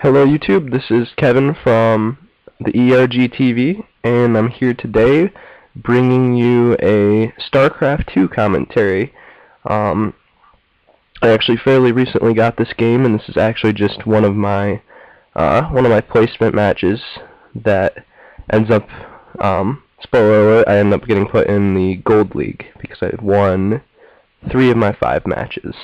Hello YouTube, this is Kevin from TheERGtv, and I'm here today bringing you a Starcraft 2 commentary. I actually fairly recently got this game, and this is actually just one of my placement matches that ends up, spoiler alert, I end up getting put in the Gold League because I won 3 of my 5 matches.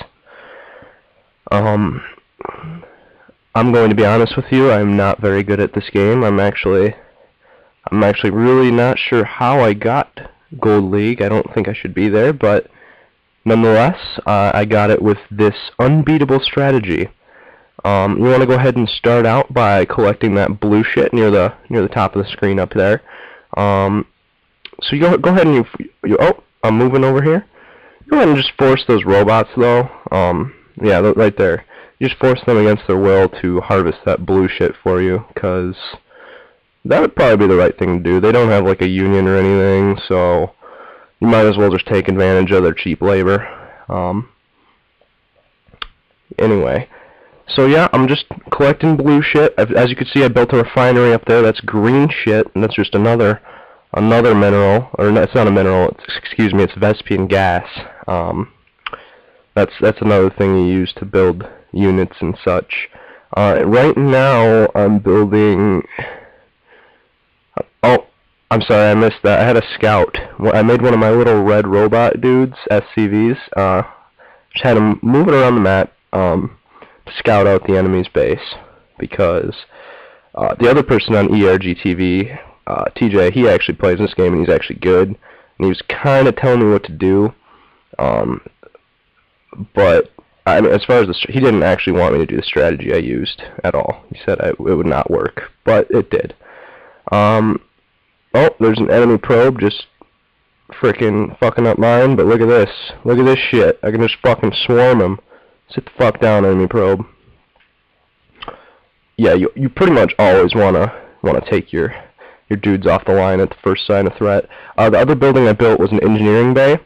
I'm going to be honest with you, I'm not very good at this game. I'm actually really not sure how I got Gold League. I don't think I should be there, but nonetheless, I got it with this unbeatable strategy. You want to go ahead and start out by collecting that blue shit near the top of the screen up there. So you go ahead and oh, I'm moving over here. Go ahead and just force those robots though. Yeah, right there. You just force them against their will to harvest that blue shit for you, because that would probably be the right thing to do. They don't have like a union or anything, so you might as well just take advantage of their cheap labor. Anyway, so yeah, I'm just collecting blue shit. As you can see, I built a refinery up there. That's green shit, and that's just another mineral, or no, it's not a mineral. Excuse me, it's Vespian gas. That's another thing you use to build units and such. Right now I'm building... Oh, I'm sorry, I missed that. I had a scout. I made one of my little red robot dudes, SCVs. Just had him moving around the map to scout out the enemy's base, because the other person on TheERGtv, TJ, he actually plays this game and he's actually good, and he was kind of telling me what to do. But I mean, as far as he didn't actually want me to do the strategy I used at all. He said it would not work, but it did. Oh, there's an enemy probe just freaking fucking up mine, but look at this. Look at this shit. I can just fucking swarm him. Sit the fuck down, enemy probe. Yeah, you pretty much always wanna take your dudes off the line at the first sign of threat. The other building I built was an engineering bay,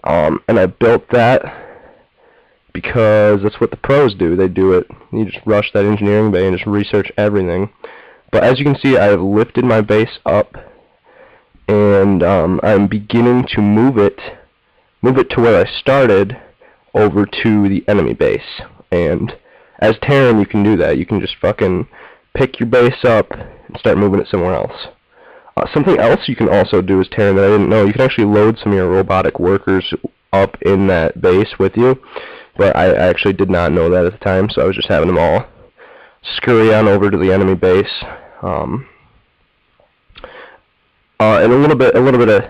and I built that because that's what the pros do. They do it. You just rush that engineering bay and just research everything. But as you can see, I have lifted my base up, and I'm beginning to move it to where I started, over to the enemy base. And as Terran, you can do that. You can just fucking pick your base up and start moving it somewhere else. Something else you can also do as Terran that I didn't know, you can actually load some of your robotic workers up in that base with you. But I actually did not know that at the time, so I was just having them all scurry on over to the enemy base. And a little bit of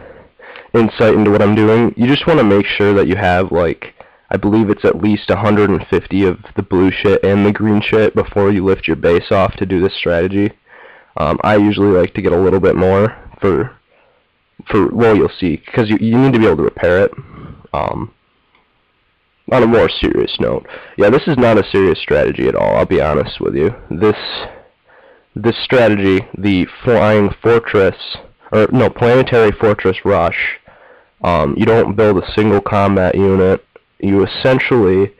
insight into what I'm doing. You just want to make sure that you have, like, I believe it's at least 150 of the blue shit and the green shit before you lift your base off to do this strategy. I usually like to get a little bit more for well, you'll see, because you need to be able to repair it. On a more serious note, yeah, this is not a serious strategy at all, I'll be honest with you. This strategy, the flying fortress, or no, planetary fortress rush, you don't build a single combat unit. You essentially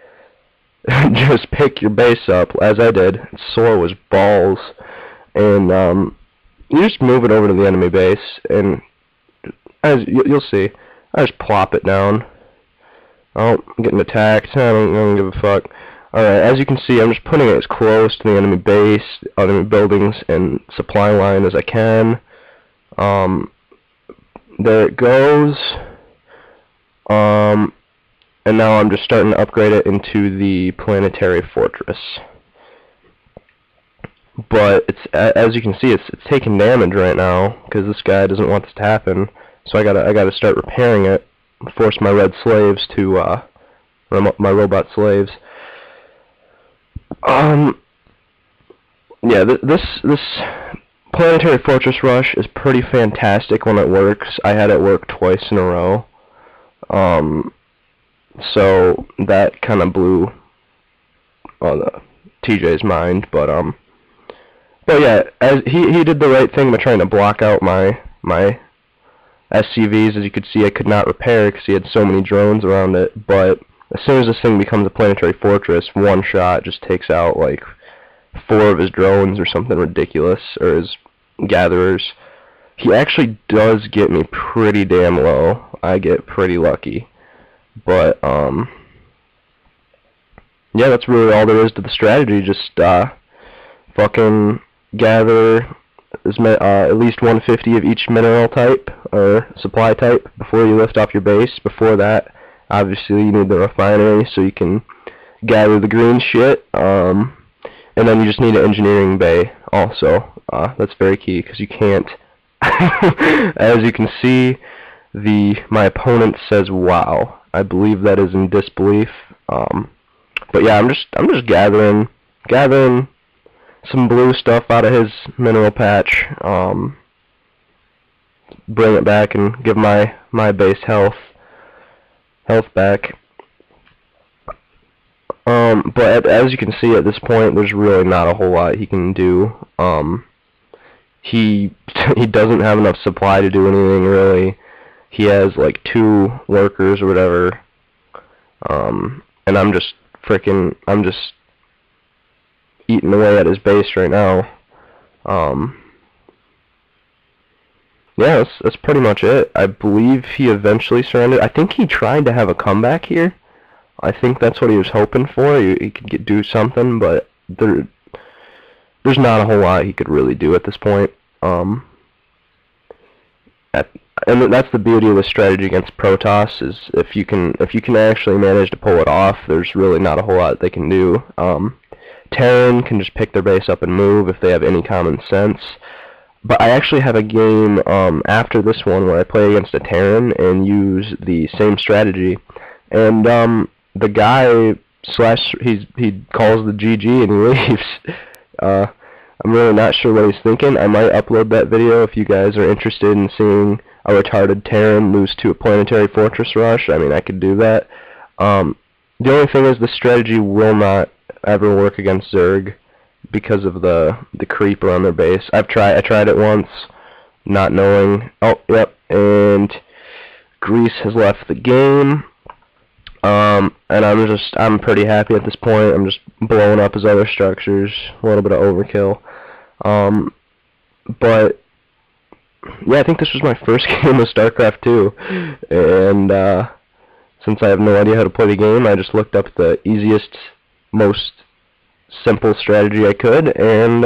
just pick your base up, as I did. Sore was balls, and you just move it over to the enemy base, and as you'll see, I just plop it down. Oh, I'm getting attacked. I don't give a fuck. Alright, as you can see, I'm just putting it as close to the enemy base, enemy buildings, and supply line as I can. There it goes. And now I'm just starting to upgrade it into the planetary fortress. But it's, as you can see, it's taking damage right now, because this guy doesn't want this to happen. So I gotta start repairing it. Force my red slaves to my robot slaves. Yeah, this planetary fortress rush is pretty fantastic when it works. I had it work twice in a row. So that kind of blew TJ's mind, but yeah, as he did the right thing by trying to block out my SCVs. As you could see, I could not repair because he had so many drones around it, but as soon as this thing becomes a planetary fortress, one shot just takes out like 4 of his drones or something ridiculous, or his gatherers. He actually does get me pretty damn low. I get pretty lucky. But, yeah, that's really all there is to the strategy. Just, fucking gather at least 150 of each mineral type, or supply type, before you lift off your base. Before that, obviously, you need the refinery so you can gather the green shit, and then you just need an engineering bay also. That's very key, because you can't, as you can see, my opponent says wow. I believe that is in disbelief. But yeah, I'm just gathering some blue stuff out of his mineral patch. Bring it back and give my base health back. But as you can see at this point, there's really not a whole lot he can do. He doesn't have enough supply to do anything really. He has like 2 workers or whatever. And I'm just eating away at his base right now. Yeah, that's pretty much it. I believe he eventually surrendered. I think he tried to have a comeback here. I think that's what he was hoping for. He could do something, but there's not a whole lot he could really do at this point. And that's the beauty of the strategy against Protoss, is if you can actually manage to pull it off, there's really not a whole lot they can do. Terran can just pick their base up and move if they have any common sense. But I actually have a game after this one where I play against a Terran and use the same strategy. And the guy he calls the GG and he leaves. I'm really not sure what he's thinking. I might upload that video if you guys are interested in seeing a retarded Terran lose to a planetary fortress rush. I mean, I could do that. The only thing is the strategy will not ever work against Zerg because of the creeper on their base. I tried it once, not knowing. Oh, yep, and Grease has left the game. And I'm pretty happy at this point. I'm just blowing up his other structures. A little bit of overkill. But yeah, I think this was my first game of Starcraft 2, and since I have no idea how to play the game, I just looked up the easiest, most simple strategy I could, and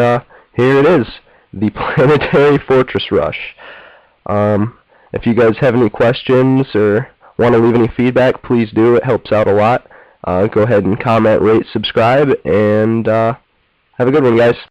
here it is, the planetary fortress rush. If you guys have any questions or want to leave any feedback, please do. It helps out a lot. Go ahead and comment, rate, subscribe, and have a good one, guys.